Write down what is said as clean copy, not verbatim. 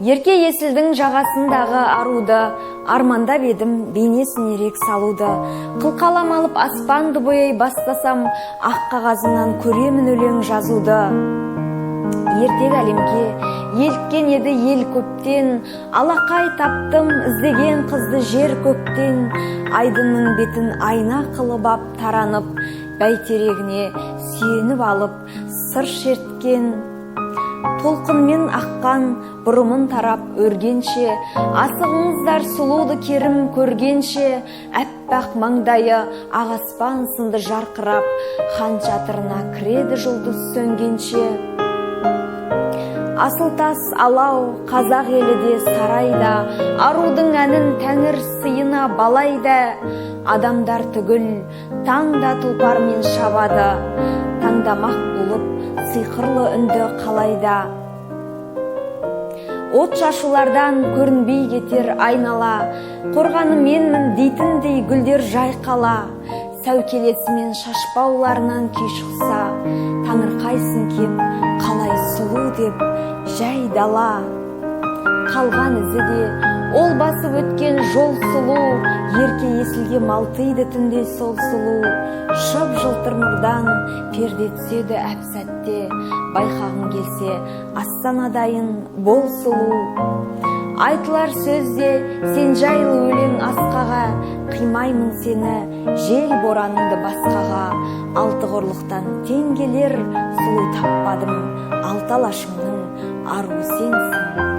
Ерке есілдің жағасындағы аруды, армандап едім бейнесін ерек салуды. Қылқалам алып аспанды бояй бастасам, ақ қағазынан көремін өлең жазуды. Ертек әлемге елткен еді ел көптен, алақай таптым іздеген қызды жер көктен. Айдынның бетін айна қылып ап таранып, бәйтерегіне сүйеніп алып сыр шерткен. Толқынмен аққан бұрымын тарап өргенше, асығыңыздар сұлуды керім көргенше. Әппақ маңдайы ақ аспан сынды жарқырап, хан шатырына кіреді жұлдыз сөнгенше. Асыл тас алау қазақ елі де сарайда, арудың әнін тәңір сыйына балайда. Адамдар түгіл таңда тұлпармен шабады, таңдамақ болып сиқырлы үнді қалайда. От шашулардан көрінбей кетер айнала, қорғаны менмін дейтіндей гүлдер жайқала. Сәукелесімен шашпауларынан күй шықса, таңырқайсың кеп қалай сұлу деп жай дала. Қалған ізі де ол басып өткен жол сұлу, ерке есілге малтиды түнде сол сұлу. Шып жылтыр нұрдан перде түседі әп сәтте, байқағың келсе астанадайын бол сұлу. Айтылар сөзде сен жайлы өлең асқаға, қимаймын сені жел бораныңды басқаға. Алты құрлықтан тең келер сұлу таппадым, алты алашымның аруы сенсің.